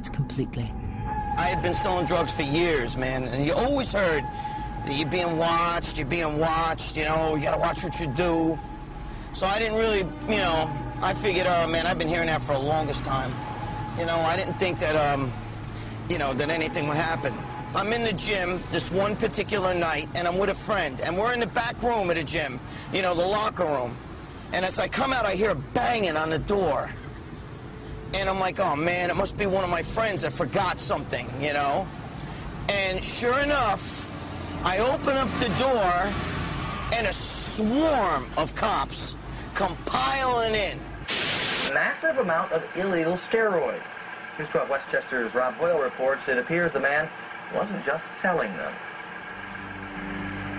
it completely. I had been selling drugs for years, man, and you always heard that you're being watched, you know, you gotta watch what you do. So I didn't really, you know, I figured, oh man, I've been hearing that for the longest time. You know, I didn't think that, you know, that anything would happen. I'm in the gym this one particular night, and I'm with a friend, and we're in the back room of the gym, you know, the locker room. And as I come out, I hear a banging on the door. And I'm like, oh man, it must be one of my friends that forgot something, you know? And sure enough, I open up the door, and a swarm of cops come piling in. Massive amount of illegal steroids. News 12 Westchester's Rob Hoyle reports it appears the man wasn't just selling them.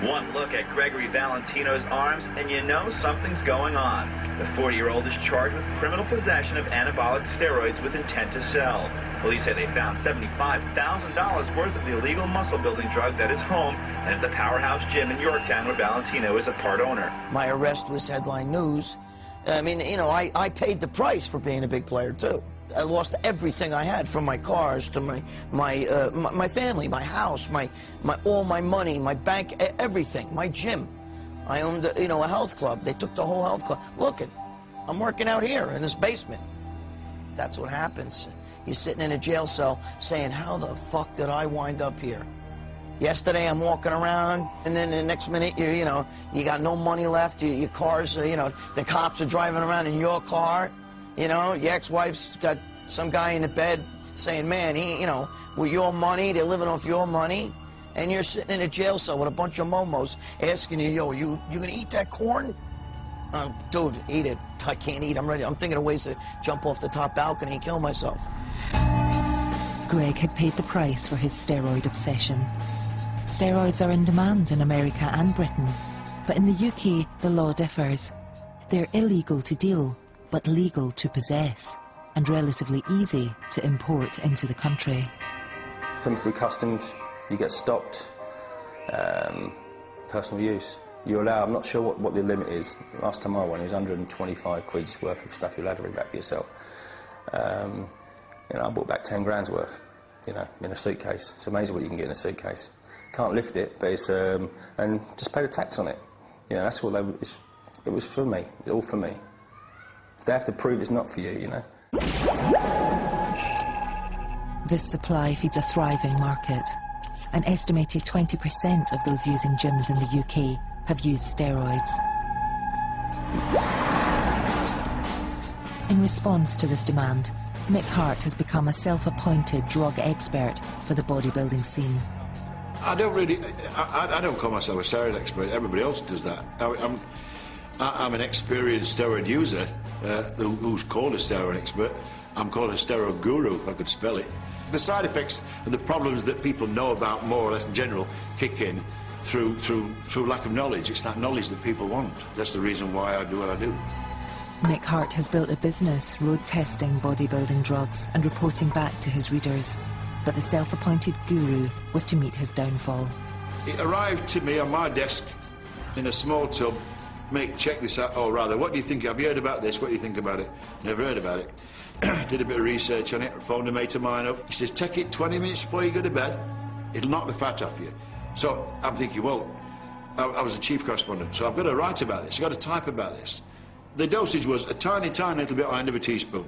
One look at Gregg Valentino's arms, and you know something's going on. The 40-year-old is charged with criminal possession of anabolic steroids with intent to sell. Police say they found $75,000 worth of illegal muscle-building drugs at his home and at the Powerhouse Gym in Yorktown, where Valentino is a part owner. My arrest was headline news. I mean, you know, I paid the price for being a big player, too. I lost everything I had, from my cars to my family, my house, all my money, my bank, everything, my gym. I owned, you know, a health club. They took the whole health club. Look, I'm working out here in this basement. That's what happens. You're sitting in a jail cell saying, how the fuck did I wind up here? Yesterday I'm walking around, and then the next minute, you know, you got no money left, your car's, you know, the cops are driving around in your car. You know, your ex-wife's got some guy in the bed saying, man, he, you know, with your money, they're living off your money, and you're sitting in a jail cell with a bunch of momos asking you, yo, you gonna eat that corn? Dude, eat it. I can't eat. I'm ready. I'm thinking of ways to jump off the top balcony and kill myself. Gregg had paid the price for his steroid obsession. Steroids are in demand in America and Britain, but in the UK, the law differs. They're illegal to deal, but legal to possess, and relatively easy to import into the country. Coming through customs, you get stopped. Personal use, you're allowed, I'm not sure what the limit is. Last time I went, it was 125 quid's worth of stuff you're allowed to bring back for yourself. You know, I brought back 10 grand's worth, you know, in a suitcase. It's amazing what you can get in a suitcase. Can't lift it, but it's, and just pay the tax on it. You know, that's what it was for me, all for me. They have to prove it's not for you, you know. This supply feeds a thriving market. An estimated 20% of those using gyms in the UK have used steroids. In response to this demand, Mick Hart has become a self-appointed drug expert for the bodybuilding scene. I don't call myself a steroid expert. Everybody else does that. I'm an experienced steroid user who's called a steroid expert. I'm called a steroid guru, if I could spell it. The side effects and the problems that people know about more or less in general kick in through lack of knowledge. It's that knowledge that people want. That's the reason why I do what I do. Mick Hart has built a business road testing bodybuilding drugs and reporting back to his readers. But the self-appointed guru was to meet his downfall. It arrived to me on my desk in a small tub. Mick, check this out. Oh, rather, what do you think? Have you heard about this? What do you think about it? Never heard about it. Did a bit of research on it, phoned a mate of mine up. He says, take it 20 minutes before you go to bed. It'll knock the fat off you. So I'm thinking, well, I was a chief correspondent, so I've got to write about this. I've got to type about this. The dosage was a tiny, tiny little bit on the end of a teaspoon.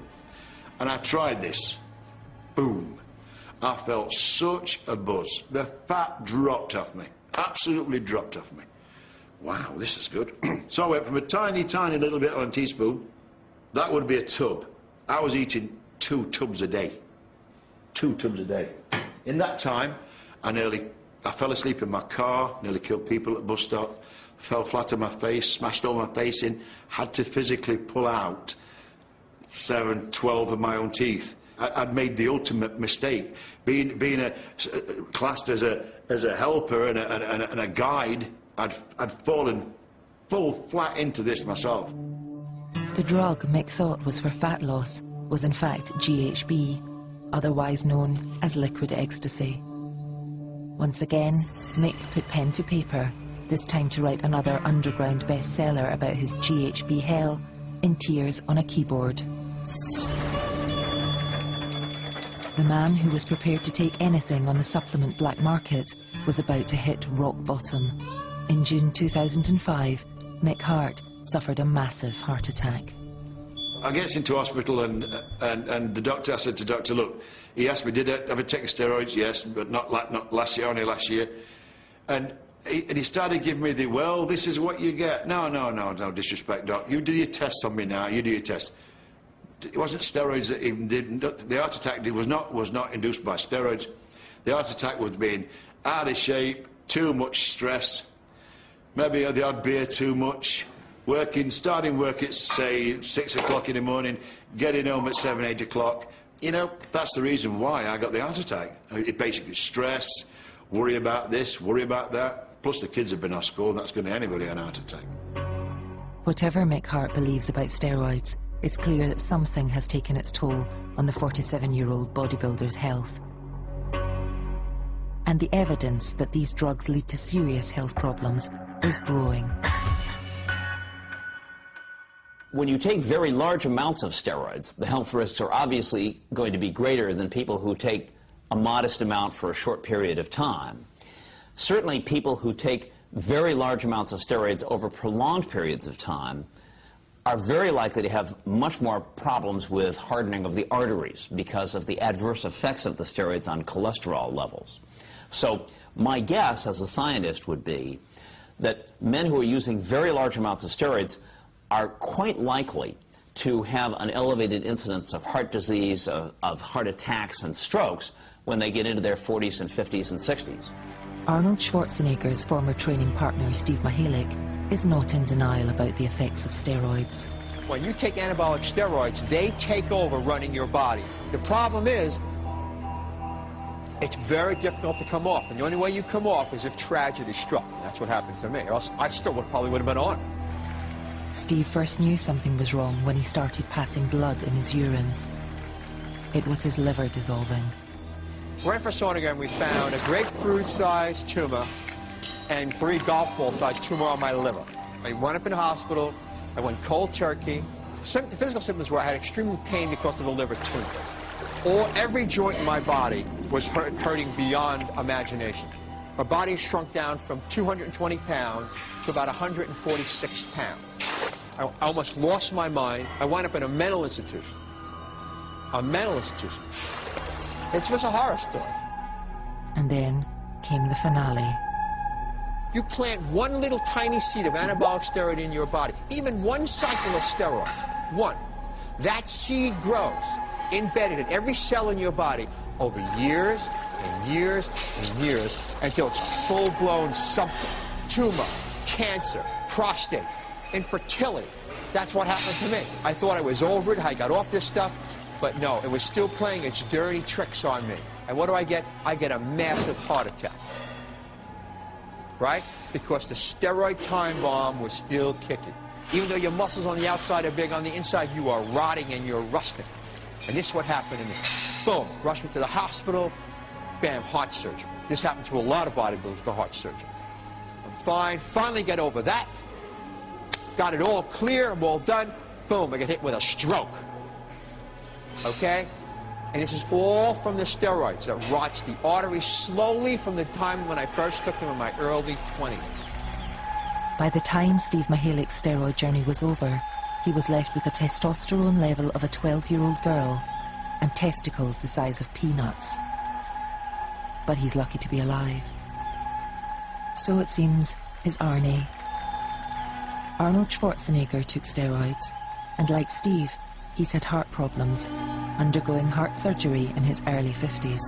And I tried this. Boom. I felt such a buzz. The fat dropped off me. Absolutely dropped off me. Wow, this is good. So I went from a tiny, tiny little bit on a teaspoon. That would be a tub. I was eating 2 tubs a day. 2 tubs a day. In that time, I fell asleep in my car, nearly killed people at the bus stop, fell flat on my face, smashed all my face in, had to physically pull out 7, 12 of my own teeth. I'd made the ultimate mistake. Being classed as a helper and a guide, I'd fallen full flat into this myself. The drug Mick thought was for fat loss was in fact GHB, otherwise known as liquid ecstasy. Once again, Mick put pen to paper, this time to write another underground bestseller about his GHB hell in tears on a keyboard. The man who was prepared to take anything on the supplement black market was about to hit rock bottom. In June 2005, Mick Hart suffered a massive heart attack. I gets into hospital and the doctor, I said to the doctor, look, he asked me, did I ever take steroids? Yes, but not last year, only last year. And he started giving me the, well, this is what you get. No disrespect, doc. You do your tests on me now, you do your test. It wasn't steroids that even did, the heart attack was not induced by steroids. The heart attack was being out of shape, too much stress, maybe the odd beer too much, starting work at, say, 6 o'clock in the morning, getting home at 7, 8 o'clock. You know, that's the reason why I got the heart attack. It basically stress, worry about this, worry about that. Plus the kids have been off school, and that's going to anybody an heart attack. Whatever Mick Hart believes about steroids, it's clear that something has taken its toll on the 47-year-old bodybuilder's health. And the evidence that these drugs lead to serious health problems is growing. When you take very large amounts of steroids, the health risks are obviously going to be greater than people who take a modest amount for a short period of time. Certainly people who take very large amounts of steroids over prolonged periods of time are very likely to have much more problems with hardening of the arteries because of the adverse effects of the steroids on cholesterol levels. So my guess as a scientist would be that men who are using very large amounts of steroids are quite likely to have an elevated incidence of heart disease, of heart attacks and strokes when they get into their 40s and 50s and 60s. Arnold Schwarzenegger's former training partner, Steve Mihalik, is not in denial about the effects of steroids. When you take anabolic steroids, they take over running your body. The problem is, it's very difficult to come off, and the only way you come off is if tragedy struck. That's what happened to me, or else I still probably would have been on. Steve first knew something was wrong when he started passing blood in his urine. It was his liver dissolving. Right for sonogram, we found a grapefruit-sized tumor and 3 golf ball-sized tumor on my liver. I wound up in the hospital. I went cold turkey. The physical symptoms were I had extreme pain because of the liver tumors. Every joint in my body was hurting beyond imagination. My body shrunk down from 220 pounds to about 146 pounds. I almost lost my mind. I wound up in a mental institution. A mental institution. It was a horror story. And then came the finale. You plant one little tiny seed of anabolic steroid in your body, even one cycle of steroids, one. That seed grows, embedded in every cell in your body over years and years and years until it's full-blown something. Tumor, cancer, prostate, infertility. That's what happened to me. I thought I was over it, I got off this stuff, but no, it was still playing its dirty tricks on me. And what do I get? I get a massive heart attack. Right? Because the steroid time bomb was still kicking. Even though your muscles on the outside are big, on the inside you are rotting and you're rusting. And this is what happened to me. Boom, rushed me to the hospital, bam, heart surgery. This happened to a lot of bodybuilders, the heart surgery. I'm fine, finally get over that. Got it all clear, I'm all done. Boom, I get hit with a stroke. Okay? And this is all from the steroids that rots the arteries slowly from the time when I first took them in my early 20s. By the time Steve Mihalik's steroid journey was over, he was left with a testosterone level of a 12-year-old girl and testicles the size of peanuts. But he's lucky to be alive. So it seems is Arnie. Arnold Schwarzenegger took steroids, and like Steve, he's had heart problems, undergoing heart surgery in his early 50s.